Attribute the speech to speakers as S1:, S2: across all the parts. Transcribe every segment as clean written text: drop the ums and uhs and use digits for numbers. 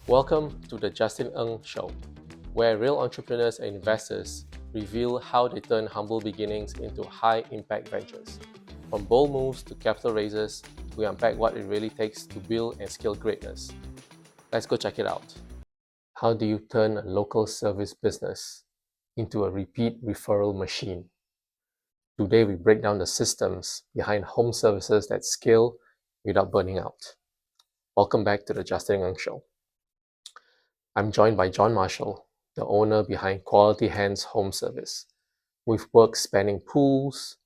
S1: Welcome to the Justin Ng Show, where real entrepreneurs and investors reveal how they turn humble beginnings into high-impact ventures. From bold moves to capital raises, we unpack what it really takes to build and scale greatness. Let's go check it out. How do you turn a local service business into a repeat referral machine? Today, we break down the systems behind home services that scale without burning out. Welcome back to the Justin Ng Show. I'm joined by John Marshall, the owner behind Quality Hands Home Service, with work spanning pools,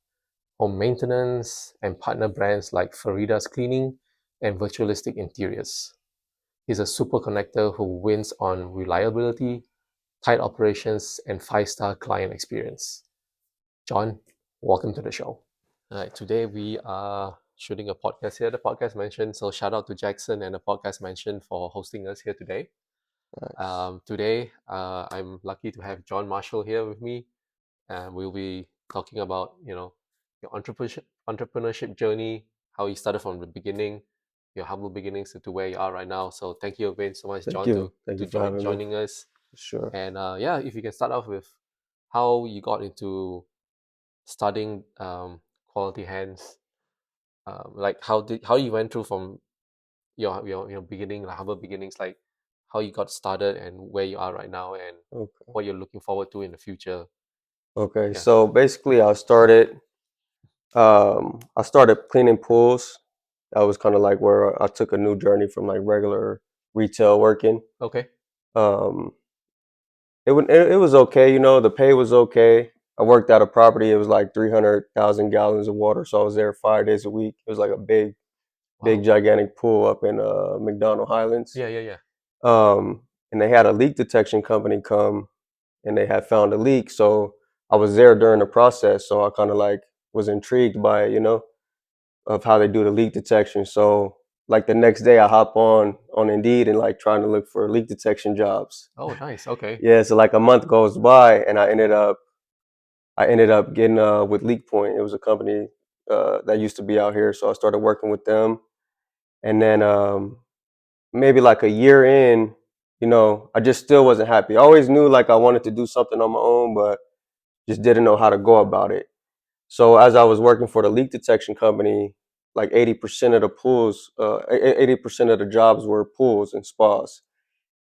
S1: home maintenance, and partner brands like Farida's Cleaning and Virtualistic Interiors. He's a super connector who wins on reliability, tight operations, and five-star client experience. John, welcome to the show. All right, today we are shooting a podcast here, the podcast mentioned. So shout out to Jackson and the podcast mentioned for hosting us here today.
S2: Nice.
S1: Today, I'm lucky to have John Marshall here with me, and we'll be talking about your entrepreneurship journey, how you started from the beginning, your humble beginnings to where you are right now. So thank you again so much,
S2: Thank
S1: John,
S2: you.
S1: to
S2: Thank
S1: to
S2: you for
S1: join
S2: having me.
S1: joining us.
S2: Sure.
S1: And yeah, if you can start off with how you got into studying quality hands, like how you went through from your beginning, like humble beginnings, like how you got started and where you are right now and
S2: Okay.
S1: what you're looking forward to in the future.
S2: Okay.
S1: Yeah.
S2: So basically, I started cleaning pools. That was kind of like where I took a new journey from like regular retail working.
S1: Okay.
S2: Um, it was okay. The pay was okay. I worked at a property. It was like 300,000 gallons of water, so I was there 5 days a week. It was like a big,
S1: Wow.
S2: gigantic pool up in McDonald Highlands.
S1: Yeah, yeah, yeah.
S2: Um, and they had a leak detection company come and they had found a leak. So I was there during the process. So I kind of like was intrigued by it, of how they do the leak detection. So like the next day I hop on Indeed and like trying to look for leak detection jobs.
S1: Oh, nice. Okay.
S2: Yeah, so like a month goes by and I ended up getting with Leak Point. It was a company that used to be out here. So I started working with them. And then maybe like a year in, I just still wasn't happy. I always knew like I wanted to do something on my own, but just didn't know how to go about it. So as I was working for the leak detection company, like 80% of the pools, 80% of the jobs were pools and spas,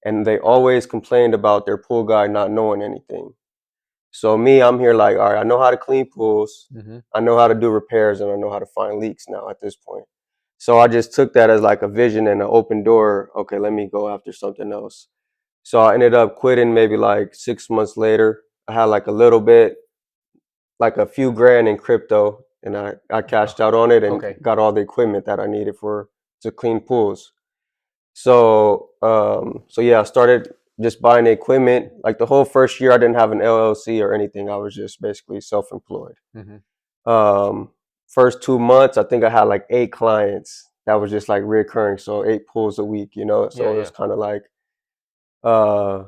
S2: and they always complained about their pool guy not knowing anything. So me, I'm here like, all right, I know how to clean pools,
S1: Mm-hmm.
S2: I know how to do repairs, and I know how to find leaks now at this point. So I just took that as like a vision and an open door. Okay, let me go after something else. So I ended up quitting maybe like 6 months later. I had like a little bit, like a few grand in crypto, and I
S1: Wow.
S2: cashed out on it and
S1: Okay.
S2: got all the equipment that I needed for to clean pools. So yeah, I started just buying the equipment. Like the whole first year, I didn't have an LLC or anything. I was just basically self-employed.
S1: Mm-hmm.
S2: Um, First 2 months, I think I had like 8 clients that was just like reoccurring. So 8 pools a week.
S1: Yeah,
S2: So it
S1: yeah.
S2: was kind of like, uh,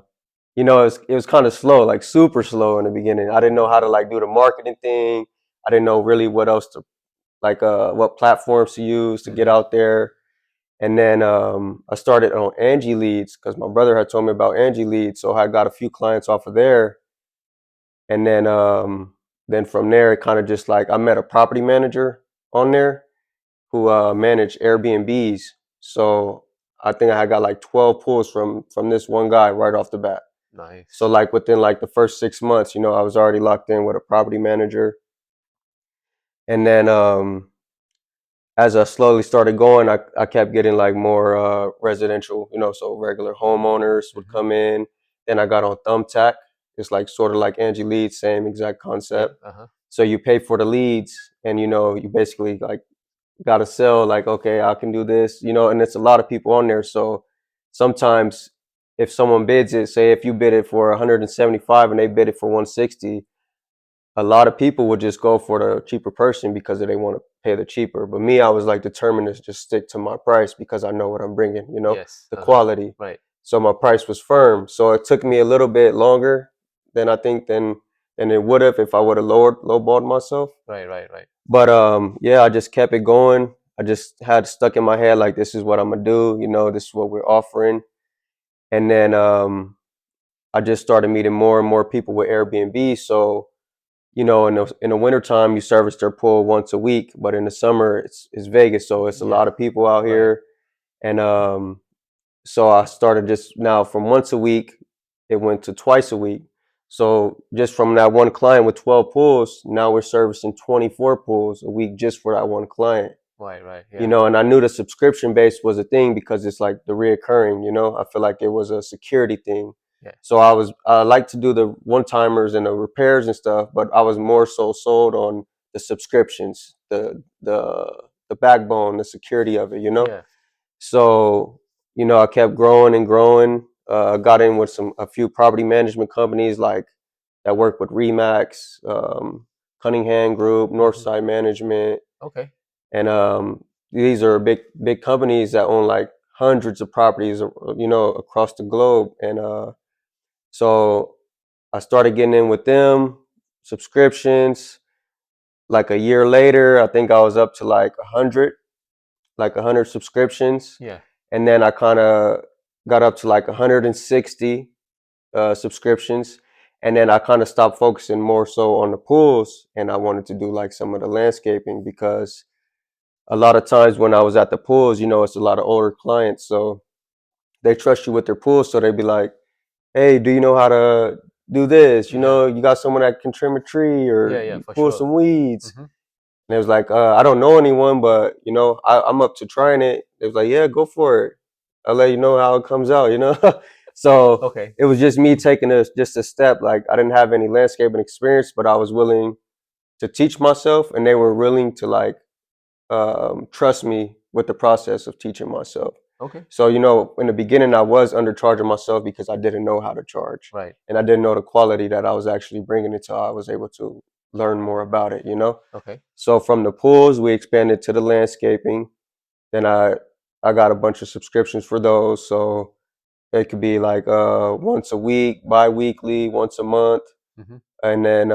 S2: it was kind of slow, like super slow in the beginning. I didn't know how to like do the marketing thing. I didn't know really what else to like, what platforms to use to get
S1: Mm-hmm.
S2: out there. And then I started on Angie Leads because my brother had told me about Angie Leads, so I got a few clients off of there. And then from there, it kind of just like I met a property manager on there who managed Airbnbs. So I think I got like 12 pools from this one guy right off the bat. So
S1: Nice.
S2: like within like the first 6 months, I was already locked in with a property manager. And then as I slowly started going, I kept getting like more residential, so regular homeowners would
S1: Mm-hmm.
S2: come in. Then I got on Thumbtack. It's like sort of like Angie Leads, same exact
S1: Yeah.
S2: concept.
S1: Uh-huh.
S2: So you pay for the leads and you basically like gotta sell like, okay, I can do this, and it's a lot of people on there. So sometimes if someone bids it, say if you bid it for 175 and they bid it for 160, a lot of people would just go for the cheaper person because they want to pay the cheaper. But me, I was like determined to just stick to my price because I know what I'm bringing,
S1: Yes.
S2: the
S1: Uh-huh.
S2: quality.
S1: Right.
S2: So my price was firm. So it took me a little bit longer than I think than it would have if I would have lowballed myself.
S1: Right. Right. Right.
S2: But yeah, I just kept it going. I just had stuck in my head like this is what I'm gonna do. This is what we're offering. And then I just started meeting more and more people with Airbnb. So, you know, in the wintertime, you service their pool once a week, but in the summer, it's Vegas. So it's a
S1: Yeah.
S2: lot of people out
S1: Right.
S2: here. And so I started just now from once a week, it went to twice a week. So just from that one client with 12 pools, now we're servicing 24 pools a week just for that one client.
S1: Right. Right.
S2: You
S1: Yeah.
S2: know, and I knew the subscription base was a thing because it's like the reoccurring, you know, I feel like it was a security thing.
S1: Yeah.
S2: So I like to do the one timers and the repairs and stuff, but I was more so sold on the subscriptions, the backbone, the security of it, you know?
S1: Yeah.
S2: So, you know, I kept growing and growing. Got in with a few property management companies like that work with Remax, Cunningham Group,
S1: Hmm.
S2: Northside Management,
S1: Okay.
S2: and these are big companies that own like hundreds of properties, you know, across the globe. And so I started getting in with them, subscriptions. Like a year later, I think I was up to like 100 subscriptions,
S1: Yeah.
S2: and then I kind of got up to like 160 subscriptions, and then I kind of stopped focusing more so on the pools, and I wanted to do like some of the landscaping because a lot of times when I was at the pools, you know, it's a lot of older clients, so they trust you with their pools, so they'd be like, "Hey, do you know how to do this? You
S1: Yeah.
S2: know, you got someone that can trim a tree
S1: Yeah.
S2: or
S1: Yeah.
S2: you
S1: For
S2: pull
S1: sure.
S2: some weeds."
S1: Hmm.
S2: And it was like, I don't know anyone, but you know, I'm up to trying it. It was like, yeah, go for it. I'll let you know how it comes out, you know? So
S1: Okay.
S2: it was just me taking just a step. Like I didn't have any landscaping experience, but I was willing to teach myself and they were willing to like trust me with the process of teaching myself.
S1: Okay.
S2: So, you know, in the beginning I was undercharging myself because I didn't know how to charge.
S1: Right.
S2: And I didn't know the quality that I was actually bringing until I was able to learn more about it, you know?
S1: Okay.
S2: So from the pools, we expanded to the landscaping. Then I got a bunch of subscriptions for those. So it could be like once a week, bi-weekly, once a month.
S1: Hmm.
S2: And then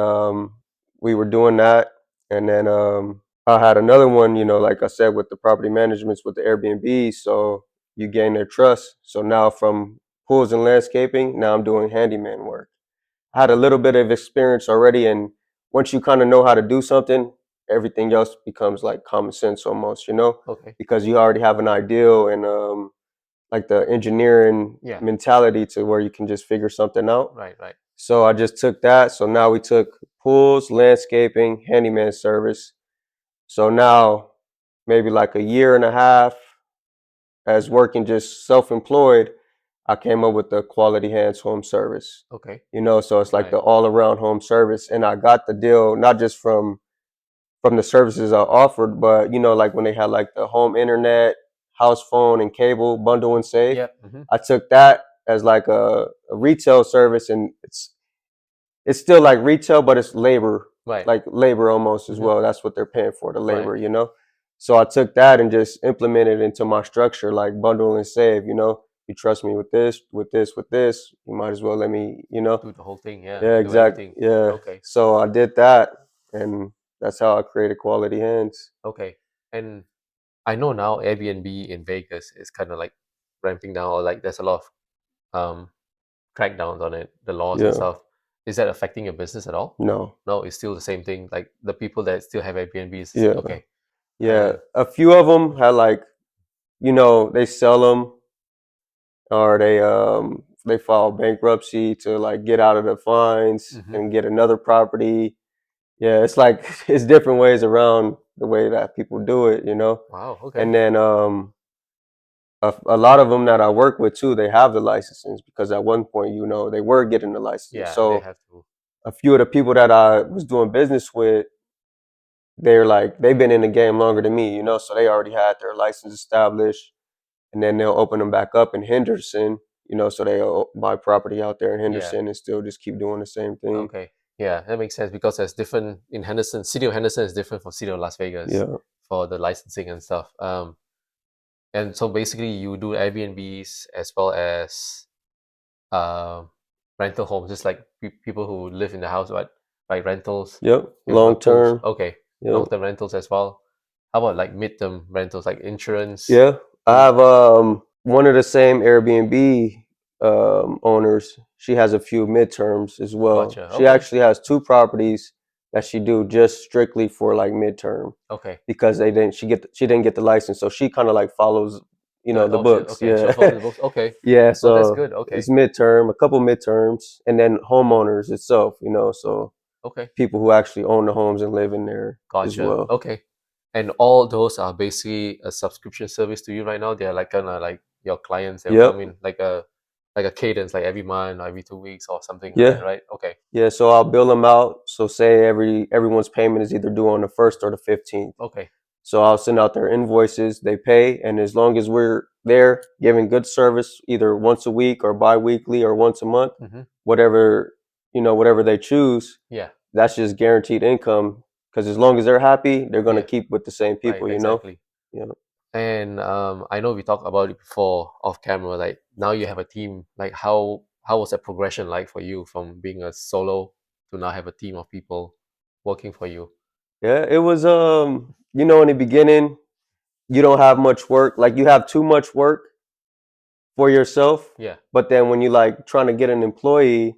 S2: we were doing that. And then I had another one, you know, like I said, with the property managements with the Airbnb. So you gain their trust. So now from pools and landscaping, now I'm doing handyman work. I had a little bit of experience already, and once you kind of know how to do something, everything else becomes like common sense almost, you know,
S1: Okay.
S2: because you already have an ideal and like the engineering
S1: Yeah.
S2: mentality to where you can just figure something out.
S1: Right. Right.
S2: So I just took that. So now we took pools, landscaping, handyman service. So now maybe like a year and a half as working just self-employed, I came up with the quality hands home service.
S1: Okay.
S2: You know, so it's like
S1: Right.
S2: the all-around home service, and I got the deal not just from the services I offered, but you know, like when they had like the home internet, house phone, and cable bundle and save.
S1: Yeah. Hmm.
S2: I took that as like a retail service, and it's still like retail, but it's labor,
S1: Right.
S2: like labor almost as
S1: Hmm.
S2: well. That's what they're paying for, the
S1: Right.
S2: labor, you know? So I took that and just implemented it into my structure, like bundle and save, you know? You trust me with this, with this, with this, you might as well let me, you know?
S1: Do the whole thing. Yeah.
S2: Yeah,
S1: Do
S2: exact.
S1: everything.
S2: Yeah.
S1: Okay.
S2: So I did that and that's how I created quality hands.
S1: Okay. And I know now Airbnb in Vegas is kind of like ramping down, or like there's a lot of crackdowns on it, the laws and
S2: Yeah.
S1: stuff. Is that affecting your business at all?
S2: No.
S1: No, it's still the same thing. Like the people that still have Airbnbs.
S2: Yeah.
S1: Okay.
S2: Yeah.
S1: And
S2: A few of them had like, you know, they sell them or they file bankruptcy to like get out of the fines
S1: hmm.
S2: and get another property. Yeah, it's like it's different ways around the way that people do it, you know.
S1: Wow. Okay.
S2: And then a lot of them that I work with too, they have the licenses because at one point, you know, they were getting the licenses.
S1: Yeah, they
S2: So
S1: have to.
S2: a few of the people that I was doing business with, they're like they've been in the game longer than me, you know, so they already had their license established, and then they'll open them back up in Henderson, you know, so they'll buy property out there in
S1: Yeah.
S2: Henderson and still just keep doing the same thing.
S1: Okay. Yeah, that makes sense because there's different in Henderson. City of Henderson is different from City of Las Vegas
S2: Yeah.
S1: for the licensing and stuff. And so basically you do Airbnbs as well as uh, rental homes, just like people who live in the house, right? Like rentals
S2: Yep.
S1: with
S2: Long
S1: pools.
S2: term.
S1: Okay,
S2: Yep.
S1: long-term rentals as well. How about like mid-term rentals, like insurance?
S2: Yeah. I
S1: Do
S2: have one of the same Airbnb. owners. She has a few midterms as well.
S1: Gotcha.
S2: She
S1: Okay.
S2: actually has 2 properties that she do just strictly for like midterm
S1: Okay.
S2: because she didn't get the license, so she kind of like follows the
S1: Oh shit.
S2: books.
S1: Okay.
S2: Yeah.
S1: So follow the books. Okay.
S2: Yeah,
S1: Oh, that's
S2: so
S1: good. Okay.
S2: it's midterm, a couple midterms, and then homeowners itself, so
S1: Okay.
S2: people who actually own the homes and live in there as
S1: Gotcha.
S2: well.
S1: Okay. And all those are basically a subscription service to you right now. They're like kind of like your clients. They'll
S2: Yep.
S1: come in like a cadence, like every month or every 2 weeks or something like that,
S2: Yeah.
S1: right? Okay.
S2: Yeah, so I'll bill them out. So say everyone's payment is either due on the 1st or the 15th.
S1: Okay.
S2: So I'll send out their invoices, they pay, and as long as we're there giving good service either once a week or bi-weekly or once a month,
S1: Mm-hmm.
S2: whatever they choose,
S1: Yeah.
S2: that's just guaranteed income because as long as they're happy, they're going to
S1: Yeah.
S2: keep with the same
S1: Right.
S2: people.
S1: Exactly.
S2: Yeah.
S1: And I know we talked about it before off camera. Like now you have a team. Like how was that progression like for you from being a solo to now have a team of people working for you?
S2: Yeah, it was in the beginning, you don't have much work. Like you have too much work for yourself,
S1: Yeah.
S2: but then when you like trying to get an employee,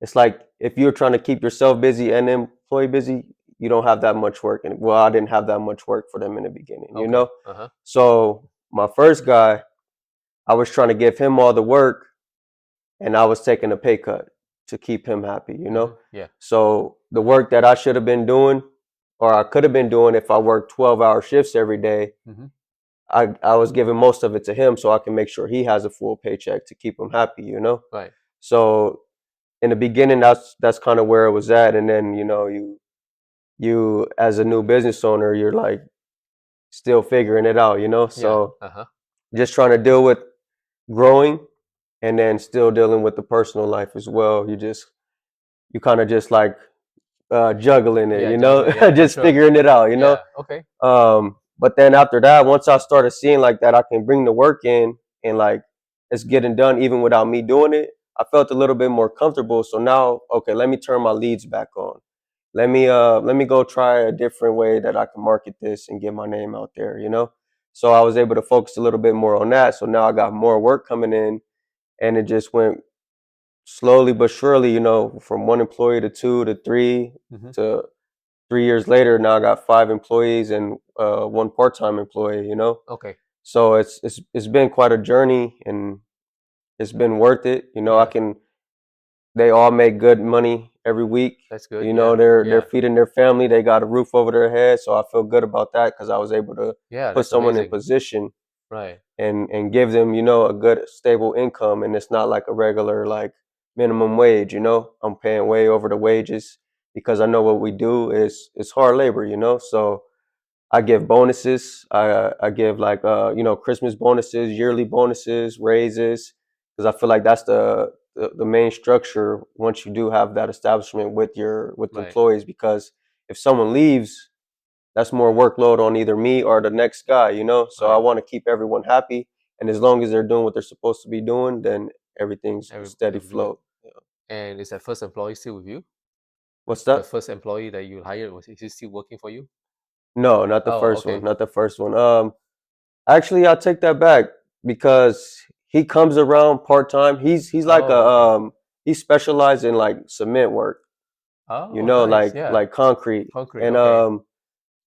S2: it's like if you're trying to keep yourself busy and the employee busy, you don't have that much work. And well, I didn't have that much work for them in the beginning.
S1: Okay. Uh-huh.
S2: So my first guy, I was trying to give him all the work and I was taking a pay cut to keep him happy.
S1: Mm-hmm. Yeah.
S2: So the work that I should have been doing or I could have been doing if I worked 12-hour shifts every day,
S1: Mm-hmm.
S2: I was giving most of it to him so I can make sure he has a full paycheck to keep him happy.
S1: Right.
S2: So in the beginning, that's kind of where it was at, and then you as a new business owner, you're like still figuring it out.
S1: Yeah.
S2: So
S1: Uh-huh.
S2: just trying to deal with growing, and then still dealing with the personal life as well. You kind of just like juggling it,
S1: Yeah. Juggling. Yeah. For
S2: just
S1: sure.
S2: figuring it out.
S1: Yeah. Okay.
S2: But then after that, once I started seeing like that, I can bring the work in and like it's getting done even without me doing it. I felt a little bit more comfortable. So now, okay, let me turn my leads back on. Let me go try a different way that I can market this and get my name out there. So I was able to focus a little bit more on that. So now I got more work coming in and it just went slowly but surely, from one employee to two to three
S1: Mm-hmm.
S2: to 3 years later, now I got 5 employees and one part-time employee.
S1: Okay.
S2: So it's been quite a journey and it's been worth it.
S1: Yeah.
S2: They all make good money every week.
S1: That's good. Yeah.
S2: They're
S1: Yeah.
S2: feeding their family. They got a roof over their head. So I feel good about that because I was able to
S1: Yeah.
S2: put
S1: That's
S2: someone in
S1: amazing.
S2: position
S1: Right.
S2: and give them, a good stable income. And it's not like a regular like minimum wage. I'm paying way over the wages because I know what we do is it's hard labor. So I give bonuses. I give like Christmas bonuses, yearly bonuses, raises, because I feel like that's the main structure once you do have that establishment with
S1: Right.
S2: employees. Because if someone leaves, that's more workload on either me or the next guy. So I
S1: Right.
S2: want to keep everyone happy, and as long as they're doing what they're supposed to be doing, then everything's a steady
S1: It'll be good.
S2: flow. Yeah.
S1: And is that first employee still with you?
S2: What's
S1: The
S2: that?
S1: first employee that you hired was is he still working for you?
S2: No, not the
S1: Oh,
S2: first one.
S1: okay.
S2: Not the first one. Actually, I'll take that back because he comes around part time. He's like
S1: Oh, okay.
S2: he specialized in like cement work,
S1: Oh, nice. Yeah.
S2: like concrete,
S1: Concrete.
S2: and
S1: Okay.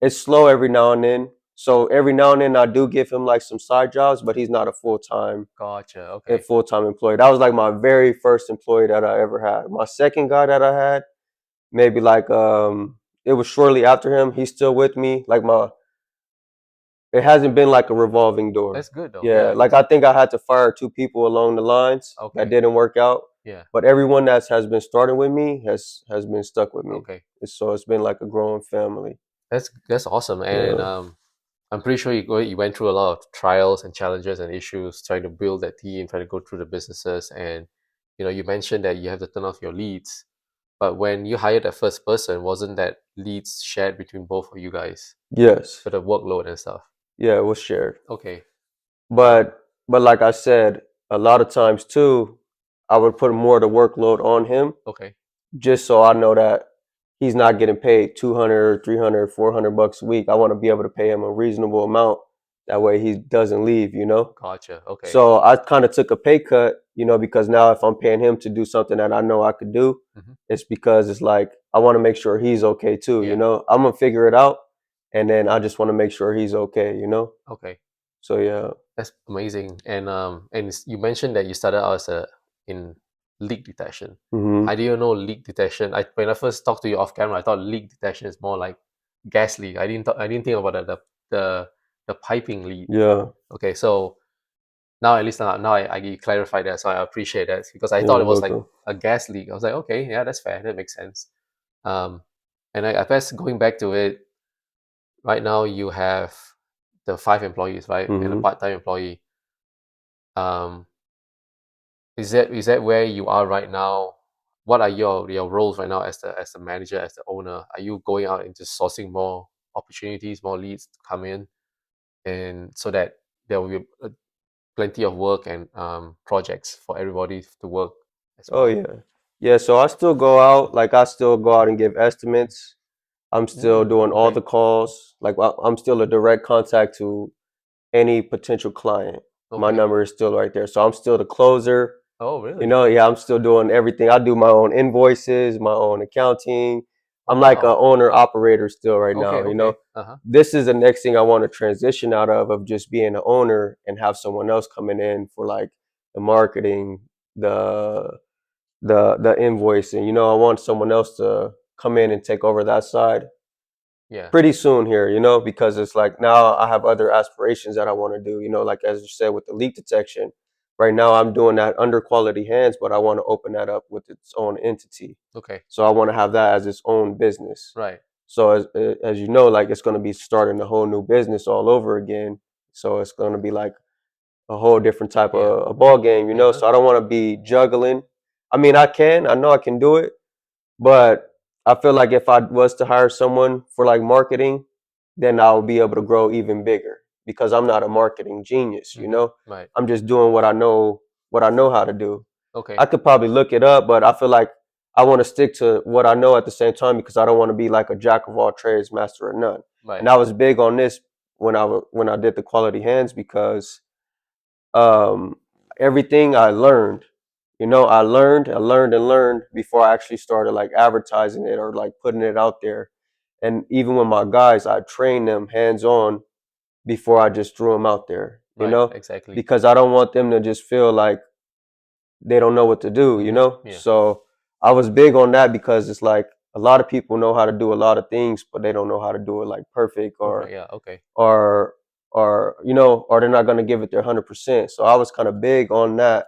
S2: it's slow every now and then. So every now and then I do give him like some side jobs, but he's not
S1: Gotcha.
S2: a
S1: Okay.
S2: full time employee. That was like my very first employee that I ever had. My second guy that I had, maybe like it was shortly after him. He's still with me. Like it hasn't been like a revolving door.
S1: That's good though.
S2: Yeah,
S1: Yeah.
S2: like I think I had to fire 2 people along the lines that
S1: Okay.
S2: didn't work out,
S1: Yeah.
S2: but everyone that has been starting with me has been stuck with me.
S1: Okay.
S2: So it's been like a growing family.
S1: That's awesome. And
S2: Yeah.
S1: I'm pretty sure you went through a lot of trials and challenges and issues trying to build that team, trying to go through the businesses. And you mentioned that you have to turn off your leads. But when you hired that first person, wasn't that leads shared between both of you guys
S2: Yes.
S1: for the workload and stuff?
S2: Yeah, it was shared.
S1: Okay. Um,
S2: But like I said, a lot of times too, I would put more of the workload on him
S1: okay.
S2: just so I know that he's not getting paid 200, 300, $400 a week. I want to be able to pay him a reasonable amount That way he doesn't leave, you know?
S1: Gotcha. Okay.
S2: So I kind of took a pay cut, you know, because now if I'm paying him to do something that I know I could do,
S1: Hmm.
S2: it's because it's like I want to make sure he's okay too, you
S1: Yeah.
S2: know. I'm gonna figure it out, and then I just want to make sure he's okay, you know.
S1: Okay.
S2: So yeah.
S1: That's amazing. And you mentioned that you started out as a in leak detection. I
S2: Hmm.
S1: didn't know leak detection. When I first talked to you off camera, I thought leak detection is more like gas leak. I didn't think about the the piping leak.
S2: Yeah.
S1: Okay, so now at least now I clarify that, so I appreciate that because I
S2: Yeah.
S1: thought
S2: You're
S1: it was like
S2: welcome.
S1: a gas leak. I was like, okay, yeah, that's fair. That makes sense. Um, and I guess going back to it, right now you have the 5 employees, right, and a
S2: Hmm.
S1: part-time employee. Um, is that where you are right now? What are your roles right now as the manager, as the owner? Are you going out into sourcing more opportunities, more leads to come in, and so that there will be plenty of work and projects for everybody to work as
S2: Oh
S1: well?
S2: yeah. Yeah. So I still go out, like I still go out and give estimates. I'm still doing all
S1: Okay.
S2: the calls. Like I'm still a direct contact to any potential client. My
S1: Okay.
S2: number is still right there. So I'm still the closer.
S1: Oh,
S2: You
S1: really?
S2: know, yeah, I'm still doing everything. I do my own invoices, my own accounting.
S1: Oh,
S2: I'm like a
S1: wow.
S2: owner operator still right
S1: Okay.
S2: now, you know.
S1: Okay. Uh-huh.
S2: This is the next thing I want to transition out of just being an owner and have someone else coming in for like the marketing, the the invoicing. You know, I want someone else to come in and take over that side
S1: Yeah.
S2: pretty soon here, you know, because it's like now I have other aspirations that I want to do, you know, like as you said with the leak detection. Right now I'm doing that under quality hands, but I want to open that up with its own entity.
S1: Okay.
S2: So I want to have that as its own business.
S1: Right.
S2: So as you know, like it's going to be starting a whole new business all over again. So it's going to be like a whole different type
S1: Yeah.
S2: of a ball game, you know.
S1: Uh-huh.
S2: So I don't want to be juggling. I mean, I know I can do it, but I feel like if I was to hire someone for like marketing, then I'll be able to grow even bigger because I'm not a marketing genius, you
S1: Mm-hmm.
S2: know?
S1: Right.
S2: I'm just doing what I know how to do. I
S1: Okay.
S2: could probably look it up, but I feel like I want to stick to what I know at the same time because I don't want to be like a jack of all trades, master of none.
S1: Right.
S2: And I was big on this when I did the quality hands because um, everything I learned, you know, I learned before I actually started like advertising it or like putting it out there. And even with my guys, I trained them hands on before I just threw them out there, you
S1: Right.
S2: know,
S1: Exactly.
S2: because I don't want them to just feel like they don't know what to do, you
S1: Mm-hmm.
S2: know?
S1: Yeah.
S2: So I was big on that because it's like a lot of people know how to do a lot of things, but they don't know how to do it like perfect
S1: Perfect. Yeah. Okay.
S2: or you know, or they're not going to give it their 100%. So I was kind of big on that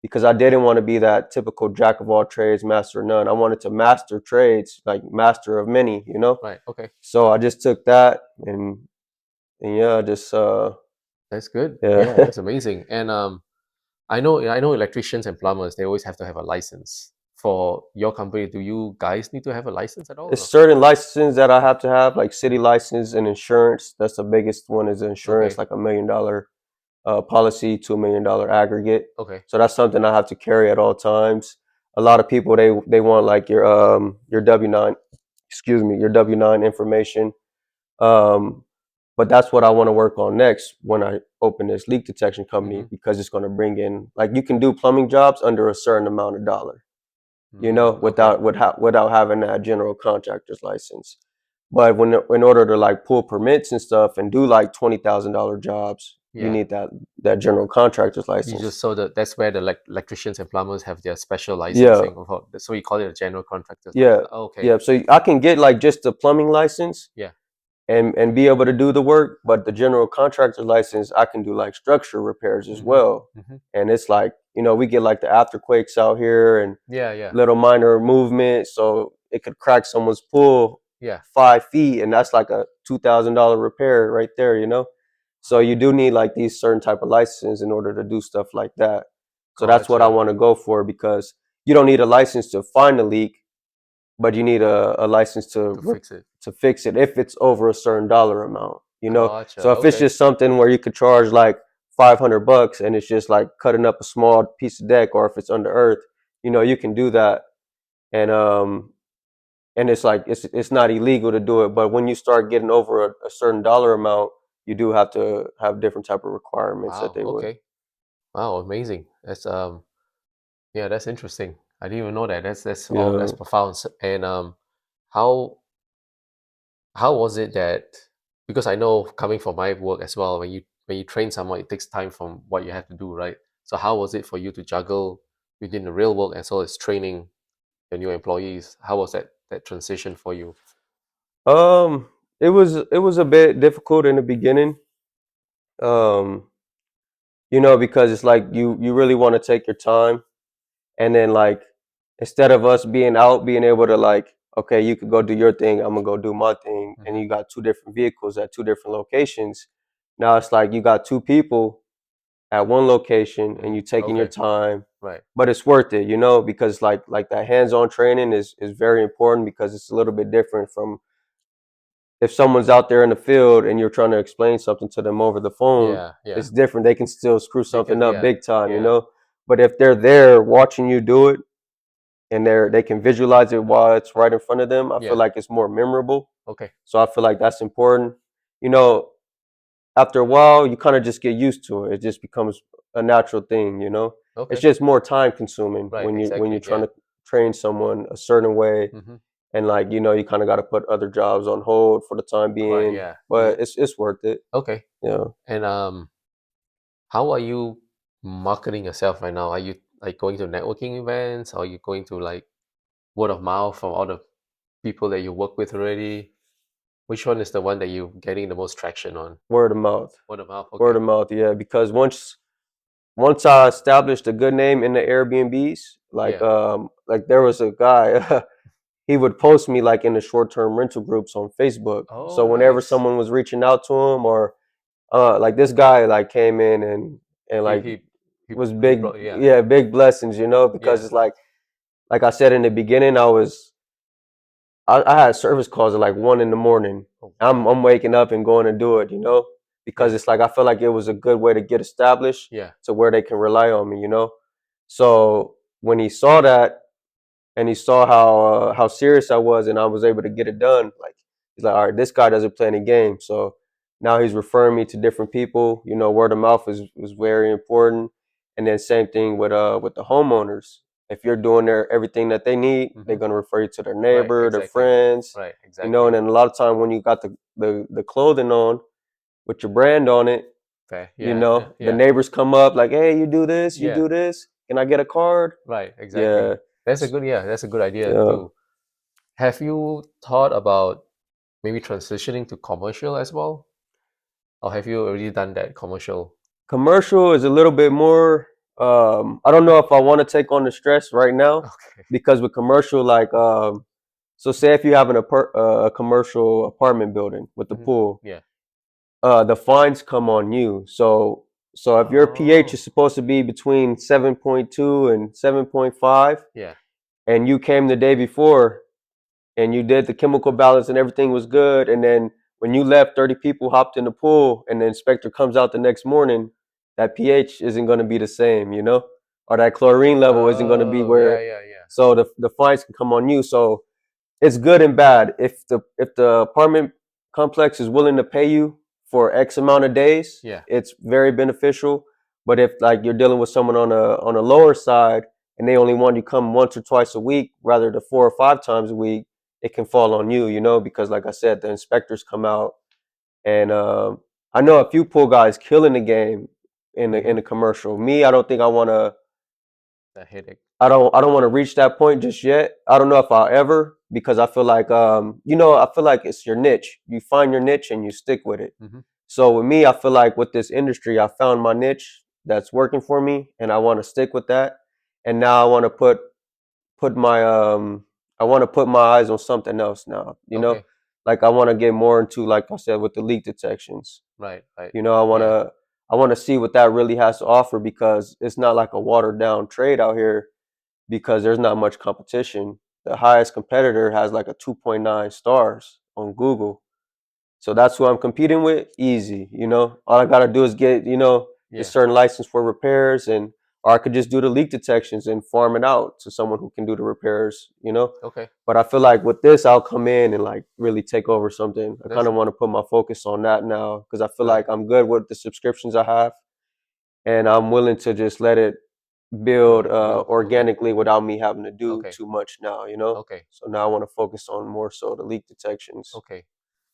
S2: because I didn't want to be that typical jack of all trades, master of none. I wanted to master trades, like master of many, you know?
S1: Right. Okay.
S2: So I just took that and yeah, just
S1: That's good. Yeah,
S2: yeah.
S1: that's amazing. And I know electricians and plumbers, they always have to have a license. For your company, do you guys need to have a license at all?
S2: It's
S1: Or?
S2: certain licenses that I have to have, like city license and insurance. That's the biggest one is insurance,
S1: Okay.
S2: like $1 million policy, $2 million aggregate.
S1: Okay.
S2: So that's something I have to carry at all times. A lot of people they want like your W-9, excuse me, your W-9 information. Um, but that's what I want to work on next when I open this leak detection company
S1: Mm-hmm.
S2: because it's going to bring in like you can do plumbing jobs under a certain amount of dollar, you know,
S1: Okay.
S2: without having that general contractor's license. But in order to like pull permits and stuff and do like $20,000 jobs, you
S1: Yeah.
S2: need that general contractor's
S1: You
S2: license.
S1: just so that's where the electricians and plumbers have their special
S2: Yeah,
S1: licensing. So we call it a general contractor's
S2: yeah,
S1: license. Oh, okay.
S2: yeah. So I can get like just the plumbing license
S1: Yeah.
S2: and be able to do the work, but the general contractor's license, I can do like structure repairs as
S1: Mm-hmm.
S2: well.
S1: Mm-hmm.
S2: And it's like, you know, we get like the afterquakes out here and
S1: Yeah. Yeah.
S2: little minor movement, so it could crack someone's pool
S1: Yeah.
S2: 5 feet, and that's like a $2,000 repair right there, you know. So you do need like these certain type of licenses in order to do stuff like that. So that's what I
S1: Gotcha.
S2: want to go for because you don't need a license to find a leak, but you need a license
S1: To fix it.
S2: to fix it if it's over a certain dollar amount, you know.
S1: Gotcha.
S2: So if it's
S1: Okay.
S2: just something where you could charge like $500 and it's just like cutting up a small piece of deck, or if it's under earth, you know, you can do that. And and it's like it's not illegal to do it, but when you start getting over a certain dollar amount, you do have to have different type of requirements that
S1: Wow.
S2: they would.
S1: Okay. Wow. Amazing. That's yeah. That's interesting. I didn't even know that. That's all. That's
S2: Yeah.
S1: profound. And how how was it that, because I know coming from my work as well, when you train someone, it takes time from what you have to do, right? So how was it for you to juggle within the real work as well as training your new employees? How was that transition for you?
S2: Um, it was a bit difficult in the beginning. Um, because it's like you really want to take your time, and then like instead of us being out, being able to like, okay, you could go do your thing, I'm gonna go do my thing, and
S1: Mm-hmm.
S2: you got two different vehicles at two different locations. Now it's like you got two people at one location, and you taking your
S1: Okay.
S2: time,
S1: Right.
S2: but it's worth it, because like that hands-on training is very important because it's a little bit different from if someone's out there in the field and you're trying to explain something to them over the phone.
S1: Yeah. Yeah.
S2: It's different. They can still screw
S1: They
S2: something
S1: can.
S2: up
S1: Yeah.
S2: big time,
S1: Yeah.
S2: but if they're there watching you do it, and they can visualize it while it's right in front of them, I feel
S1: Yeah.
S2: like it's more memorable.
S1: Okay.
S2: So I feel like that's important. You know, After a while, you kind of just get used to it. It just becomes a natural thing. It's
S1: Okay.
S2: just more time consuming
S1: Right.
S2: when you're
S1: Exactly.
S2: trying
S1: Yeah.
S2: to train someone a certain way,
S1: Mm-hmm.
S2: and like you kind of got to put other jobs on hold for the time
S1: Right.
S2: being.
S1: Yeah.
S2: But it's worth it.
S1: Okay.
S2: Yeah.
S1: And how are you marketing yourself right now? Are you like going to networking events? Or are you going to like word of mouth from all the people that you work with already? Which one is the one that you're getting the most traction on?
S2: Word of mouth.
S1: Word of mouth.
S2: Word
S1: Okay.
S2: of mouth. Yeah, because once I established a good name in the Airbnbs,
S1: Yeah.
S2: like there was a guy. He would post me like in the short-term rental groups on Facebook. So
S1: Oh,
S2: whenever
S1: nice.
S2: someone was reaching out to him, or like this guy like came in and
S1: He
S2: like
S1: he he
S2: was
S1: he
S2: big,
S1: brought, yeah.
S2: yeah, big blessings, because
S1: Yeah.
S2: it's like I said in the beginning, I had service calls at like 1 in the morning.
S1: Oh,
S2: I'm
S1: wow.
S2: I'm waking up and going to do it, because
S1: Yeah.
S2: it's like I feel like it was a good way to get established
S1: Yeah.
S2: to where they can rely on me. So when he saw that, and he saw how serious I was, and I was able to get it done. Like he's like, all right, this guy doesn't play any games. So now he's referring me to different people. Word of mouth is very important. And then same thing with the homeowners. If you're doing everything that they need, they're
S1: Mm-hmm.
S2: gonna refer you to their
S1: Right.
S2: neighbor, their
S1: Exactly.
S2: friends.
S1: Right.
S2: And
S1: Exactly.
S2: then a lot of time when you got the clothing on with your brand on it,
S1: Fair. Yeah.
S2: the
S1: Yeah.
S2: neighbors come up like, hey, you do this, you
S1: Yeah.
S2: do this. Can I get a card?
S1: Right. Exactly.
S2: Yeah,
S1: That's a good idea
S2: yeah.
S1: too. Have you thought about maybe transitioning to commercial as well? Or have you already done that commercial?
S2: Commercial is a little bit more. I don't know if I want to take on the stress right now,
S1: Okay.
S2: because with commercial, like, so say if you have a commercial apartment building with the
S1: Hmm.
S2: pool,
S1: Yeah.
S2: the fines come on you. So if your pH is
S1: Oh,
S2: supposed to be between 7.2 and 7.5,
S1: yeah.
S2: and you came the day before and you did the chemical balance and everything was good, and then when you left, 30 people hopped in the pool, and the inspector comes out the next morning, that pH isn't going to be the same, or that chlorine level isn't going to be
S1: Oh, yeah,
S2: where.
S1: yeah, yeah.
S2: So the fines can come on you. So it's good and bad. If the apartment complex is willing to pay you for X amount of days,
S1: Yeah.
S2: it's very beneficial. But if like you're dealing with someone on a lower side, and they only want you come once or twice a week rather than 4 or 5 times a week, it can fall on you, because like I said, the inspectors come out, and I know a few pool guys killing the game in the
S1: Mm-hmm.
S2: in the commercial. Me, I don't think I want to.
S1: The headache.
S2: I don't want to reach that point just yet. I don't know if I'll ever, because I feel like I feel like it's your niche. You find your niche and you stick with it.
S1: Mm-hmm.
S2: So with me, I feel like with this industry, I found my niche that's working for me, and I want to stick with that. And now I want to put my I want to put my eyes on something else now.
S1: Okay.
S2: Like I want to get more into, like I said, with the leak detections.
S1: Right, right.
S2: I want
S1: Yeah.
S2: to I want to see what that really has to offer, because it's not like a watered down trade out here, because there's not much competition. The highest competitor has like a 2.9 stars on Google. So that's who I'm competing with. Easy. All I got to do is get, a
S1: Yeah.
S2: certain license for repairs, and or I could just do the leak detections and farm it out to someone who can do the repairs, you know.
S1: Okay.
S2: But I feel like with this, I'll come in and like really take over something. I kind
S1: That's
S2: of want to put my focus on that now because I feel
S1: right.
S2: like I'm good with the subscriptions I have, and I'm willing to just let it build
S1: Grow. Okay.
S2: organically without me having to do
S1: Okay.
S2: too much now, you know.
S1: Okay.
S2: So now I want to focus on more so the leak detections.
S1: Okay.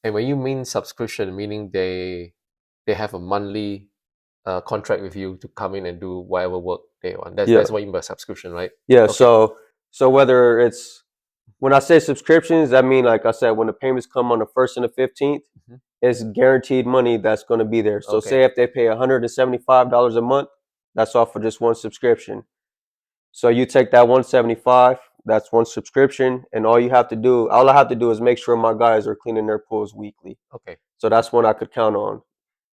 S1: And when you mean subscription, meaning they have a monthly contract with you to come in and do whatever work they want.
S2: Yeah,
S1: That's what you mean by subscription, right?
S2: yeah.
S1: Okay.
S2: So whether it's when I say subscriptions, I mean like I said, when the payments come on the 1st and the 15th,
S1: Mhm.
S2: it's guaranteed money that's going to be there. So
S1: Okay.
S2: say if they pay $175 a month, that's off for just one subscription. So you take that 175, that's one subscription, and all I have to do is make sure my guys are cleaning their pools weekly.
S1: Okay.
S2: So that's one I could count on.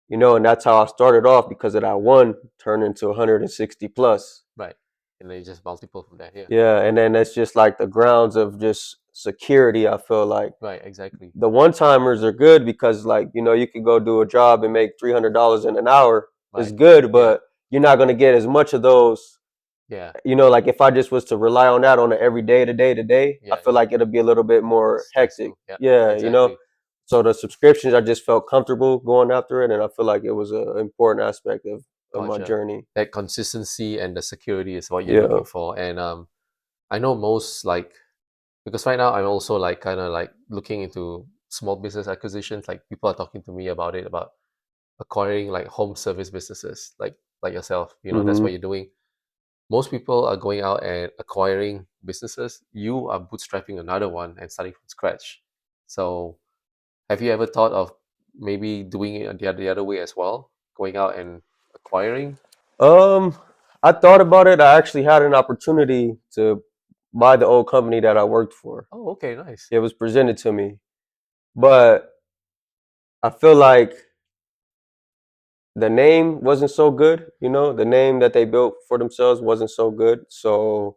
S2: You know, and that's how I started off because of that one turned into 160 plus.
S1: Right. And then you just multiple from there. Yeah.
S2: Yeah, and then it's just like the grounds of just security, I feel like.
S1: Right. Exactly.
S2: The one timers are good because like, you know, you could go do a job and make $300 in an hour. It's
S1: Right.
S2: good,
S1: Yeah.
S2: but you're not going to get as much of those.
S1: Yeah.
S2: You know, like if I just was to rely on that on an every day to day, I
S1: Yeah.
S2: feel like it'll be a little bit more hectic.
S1: Stressful. Yeah.
S2: Yeah, you know.
S1: Exactly.
S2: So the subscriptions, I just felt comfortable going after it, and I feel like it was an important aspect of my
S1: Gotcha.
S2: journey.
S1: That consistency and the security is what you're
S2: Yeah.
S1: looking for. And I know most like because right now I'm also like kind of like looking into small business acquisitions. Like people are talking to me about it, about acquiring like home service businesses, like yourself. You know, that's
S2: Hmm.
S1: what you're doing. Most people are going out and acquiring businesses. You are bootstrapping another one and starting from scratch. So have you ever thought of maybe doing it the other way as well, going out and acquiring?
S2: Um, I thought about it. I actually had an opportunity to buy the old company that I worked for.
S1: Oh, okay, nice.
S2: It was presented to me, but I feel like the name wasn't so good. You know, the name that they built for themselves wasn't so good. So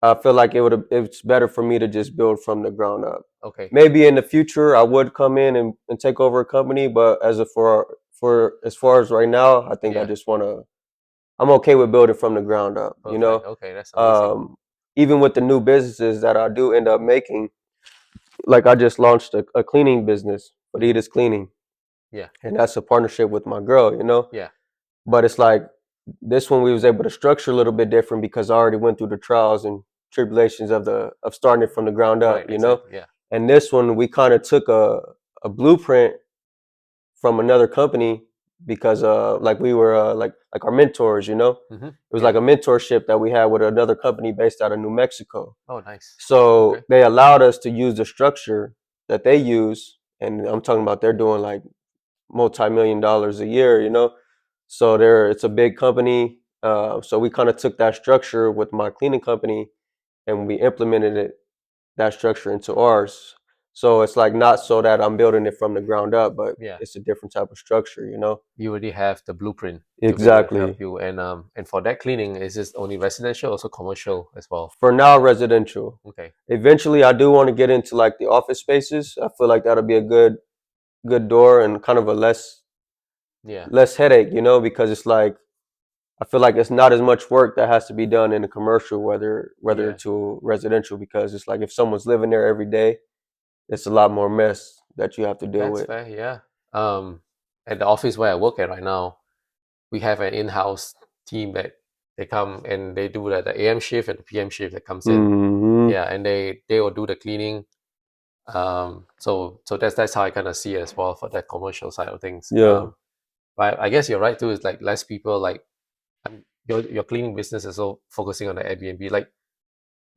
S2: I feel like it's better for me to just build from the ground up.
S1: Okay,
S2: Maybe in the future I would come in and take over a company, but for as far as right now, I think I
S1: yeah,
S2: just wanna I'm okay with building from the ground up, you
S1: perfect.
S2: know?
S1: Okay, that's amazing.
S2: Um, Even with the new businesses that I do end up making, like I just launched a cleaning business,
S1: Hmm.
S2: Adidas Cleaning,
S1: Yeah,
S2: and that's a partnership with my girl, you know?
S1: yeah.
S2: But it's like this one we was able to structure a little bit different because I already went through the trials and tribulations of starting it from the ground up,
S1: Right,
S2: you know?
S1: exactly. Yeah.
S2: And this one we kind of took a blueprint from another company because like we were like our mentors, you know?
S1: Hmm.
S2: It was
S1: Yeah.
S2: like a mentorship that we had with another company based out of New Mexico.
S1: Oh, nice.
S2: So
S1: Okay.
S2: they allowed us to use the structure that they use, and I'm talking about they're doing like multi-million dollars a year, you know. So it's a big company. So we kind of took that structure with my cleaning company and we implemented that structure into ours. So it's like not so that I'm building it from the ground up, but
S1: Yeah.
S2: it's a different type of structure, you know.
S1: You already have the blueprint to be able to help
S2: Exactly.
S1: you. And for that cleaning, is this only residential, also commercial as well?
S2: For now, residential.
S1: Okay.
S2: Eventually, I do want to get into like the office spaces. I feel like that'll be a good door and kind of a
S1: Yeah.
S2: less headache, you know, because it's like I feel like it's not as much work that has to be done in a commercial, whether
S1: Yeah.
S2: to residential, because it's like if someone's living there every day, it's a lot more mess that you have to deal
S1: That's
S2: with.
S1: fair. Yeah. Um, at the office where I work at right now, we have an in-house team that they come and they do the AM shift and the PM shift that comes in.
S2: Hmm.
S1: Yeah, and they will do the cleaning. So that's how I kind of see it as well for that commercial side of things.
S2: Yeah.
S1: But I guess you're right too. It's like less people like your cleaning business is also focusing on the Airbnb. Like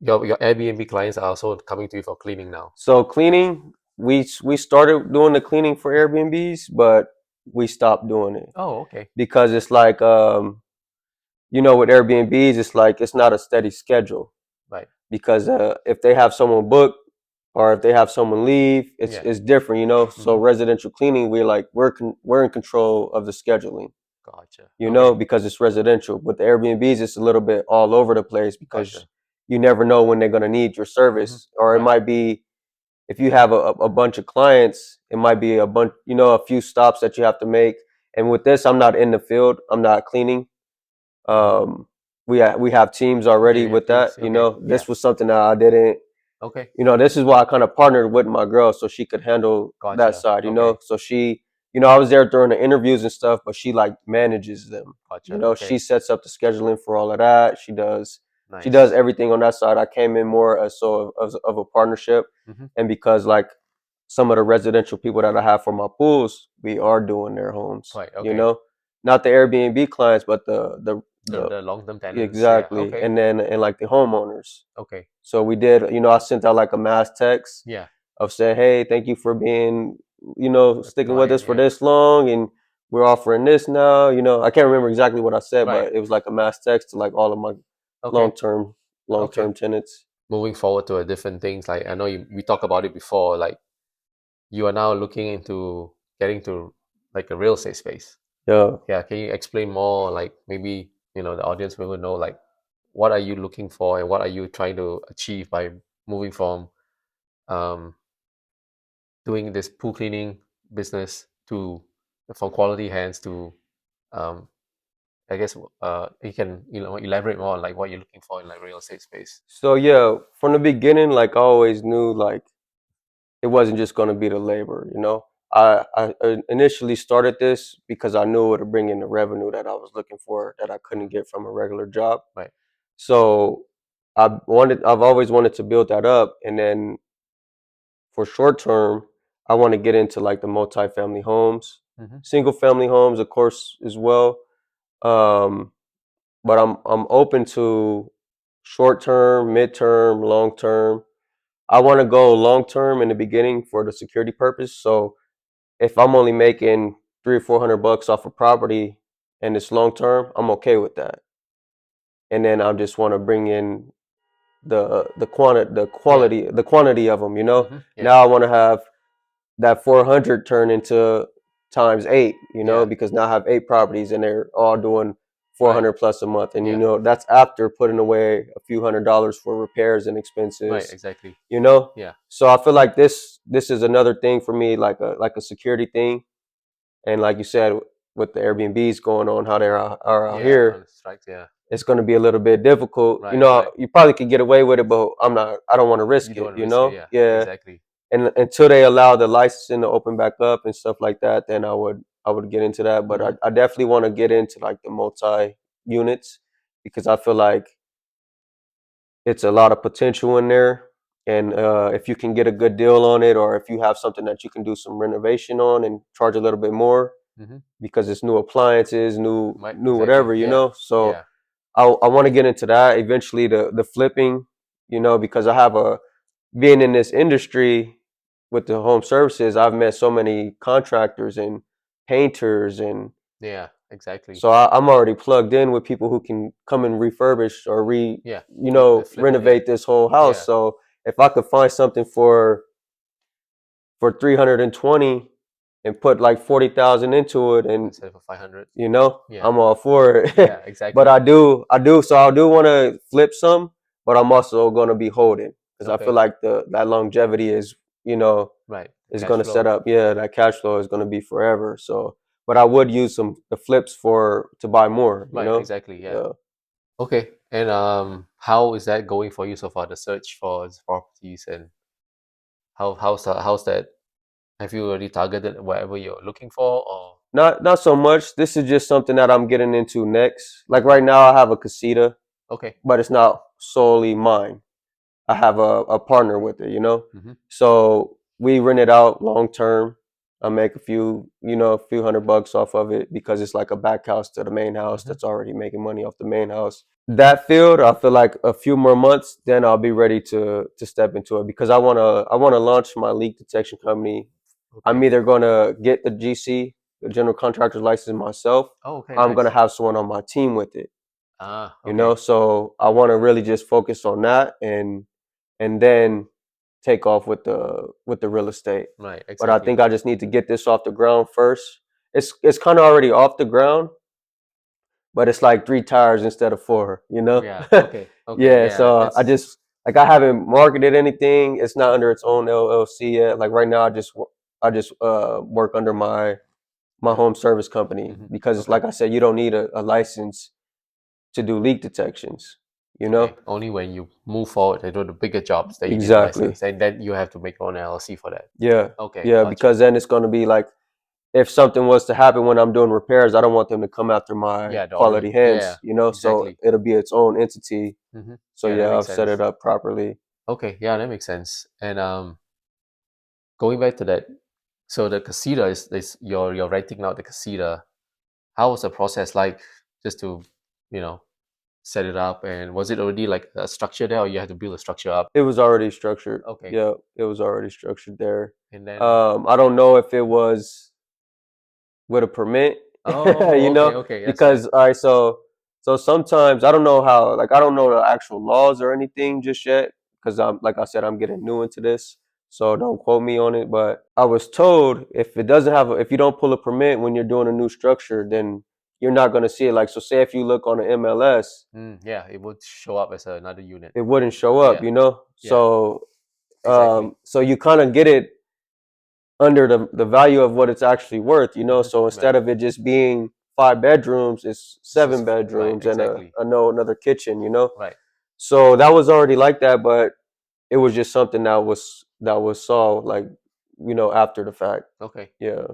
S1: your Airbnb clients are also coming to you for cleaning now.
S2: So cleaning, we started doing the cleaning for Airbnbs, but we stopped doing it
S1: Oh, okay.
S2: because it's like you know, with Airbnbs, it's like it's not a steady schedule
S1: Right.
S2: because if they have someone book or if they have someone leave,
S1: Yeah.
S2: it's different, you know. So
S1: Mm-hmm.
S2: residential cleaning, we're in control of the scheduling,
S1: Gotcha.
S2: you
S1: Okay.
S2: know, because it's residential. With the Airbnbs, it's a little bit all over the place because
S1: Gotcha.
S2: you never know when they're gonna need your
S1: Mm-hmm.
S2: service, or it
S1: Right.
S2: might be if you have a bunch of clients, it might be a bunch, you know, a few stops that you have to make. And with this, I'm not in the field, I'm not cleaning. Um, we have teams
S1: Yeah,
S2: already
S1: you have
S2: with that.
S1: teams. Okay. Yeah.
S2: This was something that I didn't.
S1: Okay.
S2: This is why I kind of partnered with my girl so she could handle that
S1: Gotcha.
S2: side.
S1: Okay.
S2: So she, I was there during the interviews and stuff, but she like manages them.
S1: Gotcha.
S2: She
S1: Okay.
S2: sets up the scheduling for all of that. She does
S1: Nice.
S2: everything on that side. I came in more as of a partnership,
S1: Mm-hmm.
S2: and because like some of the residential people that I have for my pools, we are doing their homes.
S1: Right. Okay.
S2: Not the Airbnb clients, but the
S1: The long-term tenants. Yeah.
S2: exactly,
S1: Okay.
S2: and like the homeowners.
S1: Okay.
S2: So we did, I sent out like a mass text
S1: Yeah.
S2: of saying, hey, thank you for being,
S1: A
S2: sticking with us
S1: client.
S2: for
S1: Yeah.
S2: this long, and we're offering this now. I can't remember exactly what I said,
S1: Right.
S2: but it was like a mass text to like all of my
S1: Okay.
S2: long term long
S1: Okay.
S2: term tenants.
S1: Moving forward to a different things, like I know we talked about it before, like you are now looking into getting to like a real estate space.
S2: Yeah.
S1: Yeah, can you explain more, like maybe, the audience will know like what are you looking for and what are you trying to achieve by moving from um, doing this pool cleaning business to from quality hands to um, I guess you can elaborate more on like what you're looking for in like real estate space.
S2: So yeah, from the beginning, like I always knew like it wasn't just going to be the labor. I initially started this because I knew it would bring in the revenue that I was looking for that I couldn't get from a regular job.
S1: Right.
S2: So I've always wanted to build that up, and then for short term, I want to get into like the multifamily homes,
S1: Mm-hmm.
S2: single family homes, of course, as well. Um, but I'm open to short term, midterm, long term. I want to go long term in the beginning for the security purpose. So if I'm only making 300 or 400 bucks off a property and it's long term, I'm okay with that. And then I just want to bring in
S1: Yeah.
S2: the quantity of them.
S1: Mm-hmm. Yeah.
S2: Now I want to have that 400 turn into times eight.
S1: Yeah.
S2: Because now I have eight properties and they're all doing
S1: Right.
S2: 400 plus a month, and
S1: Yeah.
S2: that's after putting away a few $100s for repairs and
S1: Right.
S2: expenses.
S1: Exactly.
S2: You know,
S1: Yeah.
S2: so I feel like this is another thing for me, like a security thing, and like you said, with the Airbnbs going on, how are out
S1: Yeah.
S2: here,
S1: On strikes. Yeah.
S2: it's going to be a little bit difficult.
S1: Right. Right.
S2: You probably could get away with it, but I don't want to
S1: You
S2: risk
S1: don't
S2: it.
S1: want to risk it. Yeah.
S2: Yeah.
S1: Exactly.
S2: And until they allow the licensing to open back up and stuff like that, then I would get into that. But
S1: Mm-hmm.
S2: I definitely want to get into like the multi units because I feel like it's a lot of potential in there. And if you can get a good deal on it, or if you have something that you can do some renovation on and charge a little bit more
S1: Mm-hmm.
S2: because it's new appliances, new
S1: Right.
S2: new
S1: Exactly.
S2: whatever,
S1: Yeah.
S2: So
S1: Yeah.
S2: I want to get into that eventually. The flipping, because I have being in this industry with the home services, I've met so many contractors and painters, and
S1: Yeah. Exactly.
S2: so I'm already plugged in with people who can come and refurbish or
S1: Yeah. The flip it. Yeah.
S2: renovate this whole house.
S1: Yeah.
S2: So if I could find something for 320 and put like 40,000 into it, and
S1: Instead of 500. Yeah.
S2: I'm all for it.
S1: Yeah.
S2: But
S1: Exactly.
S2: so I do want to flip some, but I'm also going to be holding because I feel
S1: Okay.
S2: like that longevity
S1: Right. The
S2: is
S1: cash
S2: going to set
S1: flow.
S2: up. Yeah, that cash flow is going to be forever. So, but I would use the flips to buy more.
S1: Right. Exactly. Yeah.
S2: Yeah.
S1: Okay. And how is that going for you so far? The search for properties, and how's that? Have you already targeted whatever you're looking for, or
S2: Not so much. This is just something that I'm getting into next. Like right now, I have a casita,
S1: okay?
S2: but it's not solely mine. I have a partner with it.
S1: Mm-hmm.
S2: So we rent it out long term. I make a few $100 off of it because it's like a back house to the main house
S1: Mm-hmm.
S2: that's already making money off the main house. That field, I feel like a few more months, then I'll be ready to step into it because I wanna launch my leak detection company. I'm
S1: Okay.
S2: either gonna get the GC, the general contractor's license myself,
S1: Oh, okay.
S2: or I'm gonna
S1: Nice.
S2: have someone on my team with it.
S1: Ah. Okay.
S2: So I want to really just focus on that and then take off with the real estate.
S1: Right.
S2: But I
S1: Exactly.
S2: think I just need to get this off the ground first. It's kind of already off the ground, but it's like three tires instead of four.
S1: Yeah. Okay. Okay.
S2: Yeah,
S1: Yeah.
S2: so I
S1: It's
S2: just like I haven't marketed anything. It's not under its own LLC yet. Like right now, I just work under my
S1: your.
S2: home service company
S1: Mm-hmm.
S2: because,
S1: Okay.
S2: like I said, you don't need a license to do leak detections.
S1: Okay. Only when you move forward and do the bigger jobs that you need a
S2: Exactly.
S1: license, and then you have to make your own LLC for that.
S2: Yeah.
S1: Okay,
S2: Yeah,
S1: gotcha.
S2: because then it's going to be like, if something was to happen when I'm doing repairs, I don't want them to come after my
S1: Yeah, the
S2: quality
S1: audit.
S2: hands,
S1: Yeah,
S2: so
S1: exactly.
S2: it'll be its own entity. So
S1: Yeah, that
S2: yeah,
S1: makes
S2: I've set
S1: sense.
S2: it up properly.
S1: Okay, yeah, that makes sense. And going back to that, so the casita is you're renting out the casita. How was the process like, just to, you know, set it up? And was it already like a structure there, or you had to build a structure up?
S2: It was already structured.
S1: Okay.
S2: Yeah, it was already structured there.
S1: And then
S2: I don't know if it was with a permit,
S1: oh, okay, okay, that's fair.
S2: because all right, so sometimes I don't know how, like I don't know the actual laws or anything just yet, because I'm, like I said, I'm getting new into this, so don't quote me on it. But I was told if it doesn't have, if you don't pull a permit when you're doing a new structure, then you're not going to see it. Like, so say if you look on the MLS,
S1: Yeah, it would show up as another unit.
S2: it wouldn't show up,
S1: Yeah, yeah,
S2: So
S1: exactly.
S2: so you kind of get it under the value of what it's actually worth, So
S1: Right.
S2: instead of it just being 5 bedrooms, it's
S1: It's
S2: seven
S1: just right,
S2: bedrooms and
S1: exactly.
S2: another kitchen.
S1: Right.
S2: So that was already like that, but it was just something that was saw, like, after the fact.
S1: Okay.
S2: Yeah.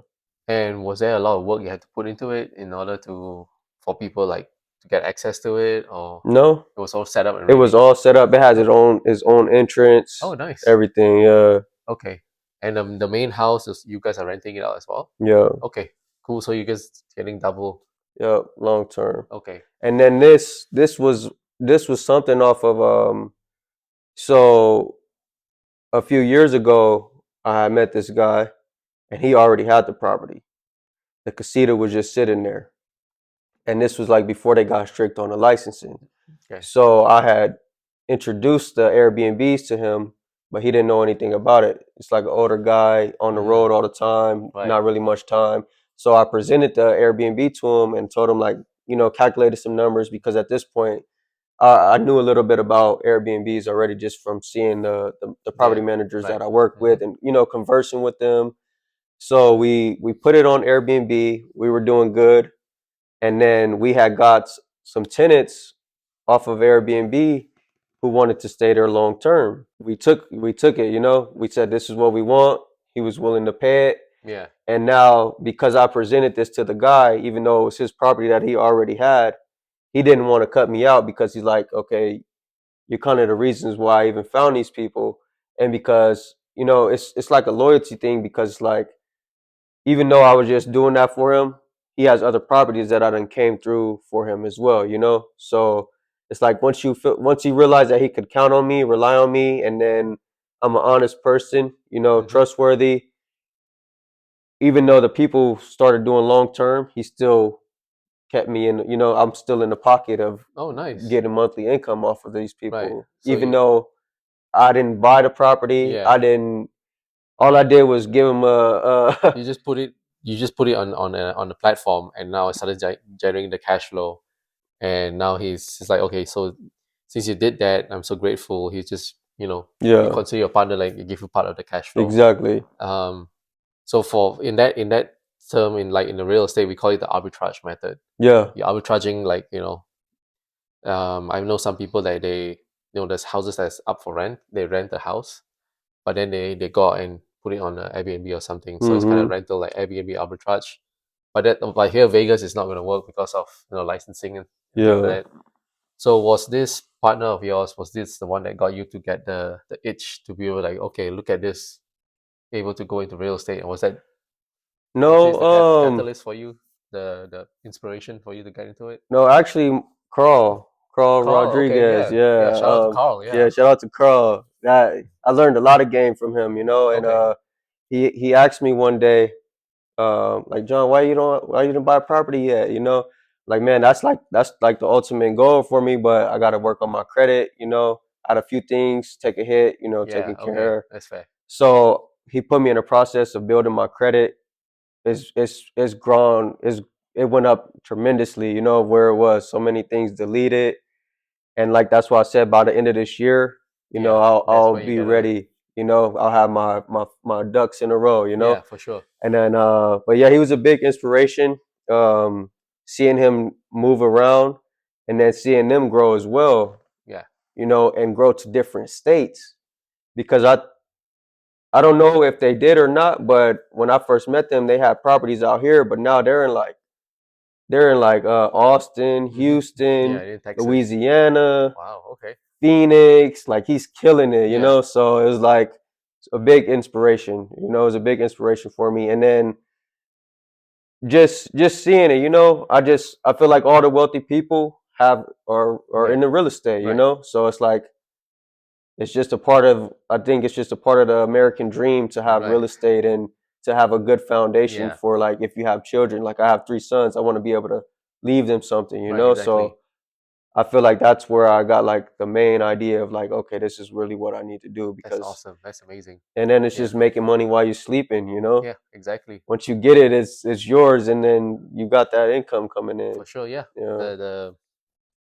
S1: And was there a lot of work you had to put into it in order to for people like to get access to it, or
S2: No,
S1: it was all set up and
S2: it was
S1: ready?
S2: all set up. It has its own
S1: Oh,
S2: entrance,
S1: nice.
S2: everything. Yeah.
S1: Okay. And the main house is you guys are renting it out as well?
S2: Yeah.
S1: Okay. Cool. So you guys getting double.
S2: Yeah. Long term.
S1: Okay.
S2: And then this was something off of so a few years ago, I met this guy, and he already had the property. The casita was just sitting there, and this was like before they got strict on the licensing.
S1: Okay.
S2: So I had introduced the Airbnbs to him, but he didn't know anything about it. It's like an older guy on the road all the time,
S1: Right.
S2: not really much time. So I presented the Airbnb to him and told him, like, calculated some numbers, because at this point I knew a little bit about Airbnbs already, just from seeing the property
S1: Yeah.
S2: managers
S1: Right.
S2: that I work with, and conversing with them. So we put it on Airbnb. We were doing good, and then we had got some tenants off of Airbnb who wanted to stay there long term. We took it. We said this is what we want. He was willing to pay it.
S1: Yeah.
S2: And now, because I presented this to the guy, even though it was his property that he already had, he didn't want to cut me out, because he's like, okay, you're kind of the reasons why I even found these people. And because, it's like a loyalty thing, because, like, even though I was just doing that for him, he has other properties that I done came through for him as well. So it's like, once he realized that he could count on me, rely on me, and then I'm an honest person, trustworthy. Even though the people started doing long term, he still kept me in. I'm still in the pocket of
S1: Oh, nice.
S2: getting monthly income off of these
S1: Right.
S2: people,
S1: So
S2: even though I didn't buy the property.
S1: yeah,
S2: I didn't. All I did was give him a.
S1: you just put it on the platform, and now it started generating the cash flow. And now he's like, okay, so since you did that, I'm so grateful. He's just, you
S2: Yeah,
S1: consider your partner, like, you give you part of the cash flow.
S2: exactly.
S1: Um, so for in that term, in the real estate, we call it the arbitrage method.
S2: Yeah.
S1: You're arbitraging, like, I know some people that there's houses that's up for rent. They rent the house, but then they go out and put it on Airbnb or something. So it's kind of
S2: Mm-hmm.
S1: rental, like Airbnb arbitrage. But here Vegas is not going to work because of licensing and things like
S2: Yeah.
S1: that. So was this partner of yours, was this the one that got you to get the itch to be able, like, okay, look at this, able to go into real estate? And was this
S2: No.
S1: the catalyst for you, the inspiration for you to get into it?
S2: No. Actually, Carl
S1: Carl, okay,
S2: Rodriguez.
S1: yeah, yeah.
S2: Yeah.
S1: Shout out to Carl,
S2: Yeah.
S1: yeah.
S2: Shout out to Carl. That I learned a lot of game from him. And
S1: Okay.
S2: he asked me one day, like, John, why you didn't buy a property yet? Like, man, that's like the ultimate goal for me, but I got to work on my credit. Add a few things, take a hit.
S1: Yeah,
S2: Taking
S1: okay,
S2: care.
S1: that's fair.
S2: So he put me in a process of building my credit. It's grown. It went up tremendously. Where it was so many things deleted, and like that's why I said by the end of this year,
S1: Yeah, that's
S2: I'll
S1: when you
S2: be
S1: get a
S2: ready. I'll have my ducks in a row.
S1: yeah, for sure.
S2: And then, but yeah, he was a big inspiration. Seeing him move around and then seeing them grow as well,
S1: Yeah.
S2: and grow to different states. Because I don't know if they did or not, but when I first met them, they had properties out here, but now they're in like Austin,
S1: Yeah,
S2: Houston,
S1: in Texas.
S2: Louisiana,
S1: Wow. Okay.
S2: Phoenix. Like he's killing it,
S1: Yeah.
S2: So it was like a big inspiration. It was a big inspiration for me. And then just seeing it, I feel like all the wealthy people have are
S1: Yeah.
S2: in the real estate,
S1: Right.
S2: So it's like it's just a part of I think it's just a part of the American dream to have
S1: Right.
S2: real estate and to have a good foundation
S1: Yeah.
S2: for like if you have children. Like I have 3 sons, I want to be able to leave them something,
S1: Right.
S2: So
S1: Exactly.
S2: I feel like that's where I got like the main idea of like, okay, this is really what I need to do
S1: That's
S2: because
S1: awesome. That's amazing.
S2: and then it's
S1: Yeah.
S2: just making money while you're sleeping.
S1: Yeah. Exactly.
S2: Once you get it, it's yours and then you got that income coming in.
S1: For sure. Yeah.
S2: Yeah.
S1: The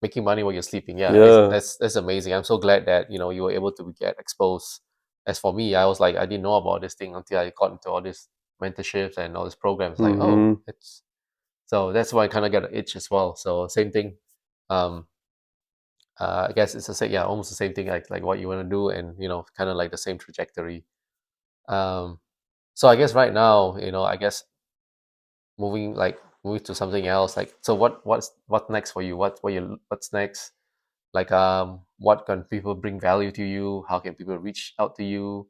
S1: making money while you're sleeping. Yeah.
S2: Yeah.
S1: That's amazing. I'm so glad that you were able to get exposed. As for me, I was like, I didn't know about this thing until I got into all this mentorships and all these programs. Like, oh,
S2: Mhm.
S1: it's so that's why I kind of get an itch as well. So same thing. Um, I guess it's the same, yeah, almost the same thing like what you want to do, and kind of like the same trajectory. Um, so I guess right now, I guess moving to something else. Like, so what's next for you? What's next? Like, what can people bring value to you? How can people reach out to you?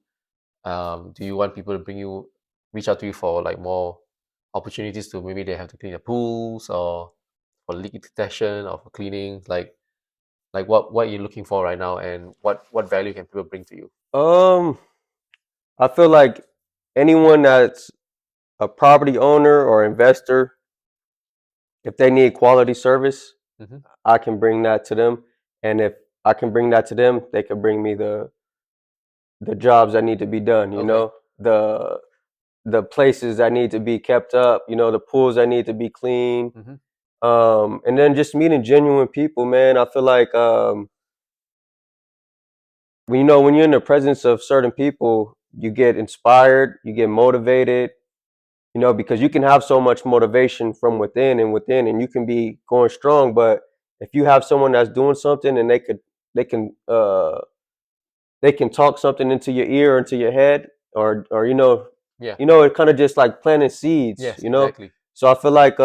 S1: Do you want people to reach out to you for like more opportunities to maybe they have to clean the pools or for leak detection or for cleaning? Like what you're looking for right now, and what value can people bring to you?
S2: Um, I feel like anyone that's a property owner or investor, if they need quality service,
S1: Hmm.
S2: I can bring that to them. And if I can bring that to them, they can bring me the jobs that need to be done,
S1: Okay.
S2: the places that need to be kept up, the pools that need to be cleaned.
S1: Hmm.
S2: And then just meeting genuine people, man. I feel like when you're in the presence of certain people, you get inspired, you get motivated, because you can have so much motivation from within, and you can be going strong. But if you have someone that's doing something and they can they can talk something into your ear or into your head, or
S1: Yeah.
S2: it kind of just like planting seeds.
S1: Yes, exactly.
S2: So I feel like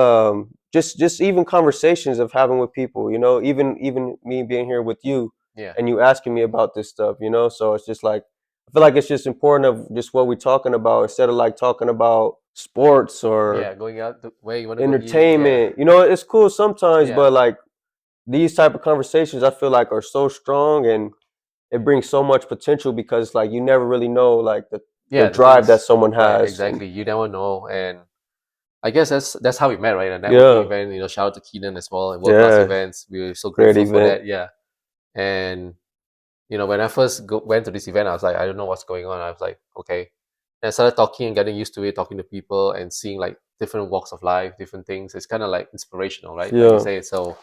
S2: just even conversations of having with people, even me being here with you
S1: Yeah.
S2: and you asking me about this stuff. So it's just like I feel like it's just important of just what we're talking about instead of like talking about sports or
S1: Yeah, going out to where you want to go eat. Yeah.
S2: entertainment. It's cool sometimes,
S1: Yeah.
S2: but like these type of conversations I feel like are so strong and it brings so much potential because like you never really know like the
S1: Yeah, the thing
S2: drive that
S1: is,
S2: someone
S1: right,
S2: has. And
S1: exactly. You never know. And I guess that's how we met, right? A networking
S2: yeah,
S1: event, shout out to Keenan as well, and World Class
S2: yeah,
S1: Events. We were so
S2: great
S1: grateful for
S2: event.
S1: that. Yeah. And when I first went to this event, I was like, I don't know what's going on. I was like, okay. And I started talking and getting used to it, talking to people and seeing like different walks of life, different things. It's kind of like inspirational, right? Like you
S2: Yeah.
S1: say. So,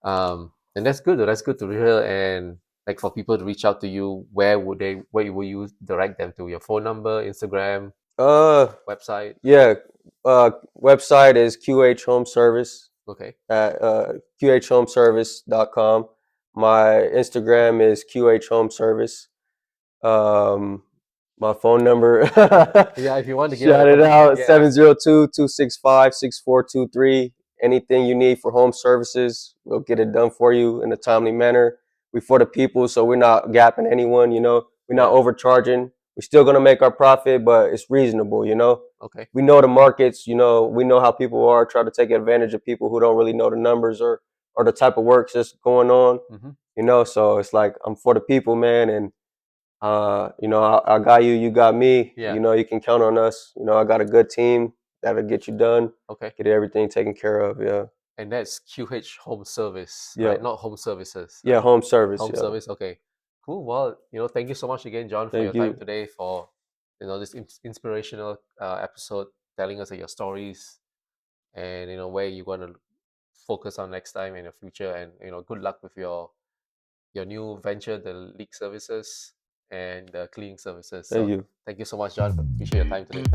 S1: and that's good. That's good to hear. And like for people to reach out to you, where will you direct them to? Your phone number, Instagram,
S2: Uh,
S1: website?
S2: yeah. Website is QH Home Service
S1: Okay.
S2: at qhomeservice.com. My Instagram is QH Home Service. Um, my phone number,
S1: Yeah, if you want to give
S2: shout it
S1: out,
S2: out,
S1: yeah.
S2: 702-265-6423. Anything you need for home services, we'll get it done for you in a timely manner. We for the people, so we're not gapping anyone, we're not
S1: Yeah.
S2: overcharging. We're still gonna make our profit, but it's reasonable.
S1: Okay.
S2: We know the markets, we know how people are, try to take advantage of people who don't really know the numbers or the type of work that's going on,
S1: Mm-hmm.
S2: so it's like I'm for the people, man, and I got you, you got me.
S1: Yeah.
S2: You can count on us. I got a good team that'll get you done,
S1: Okay.
S2: get everything taken care of. Yeah.
S1: And that's QH Home Service,
S2: Yeah.
S1: right? Not Home Services,
S2: Yeah.
S1: right?
S2: Home service.
S1: Home
S2: Yeah.
S1: Service. Okay. Cool. Well, thank you so much again, John, for your
S2: Thank
S1: time
S2: you.
S1: today, for this inspirational episode, telling us your stories and where you want to focus on next time in the future, and good luck with your new venture, the leak services and the cleaning services.
S2: Thank
S1: So
S2: you.
S1: thank you so much, John. Appreciate your time today.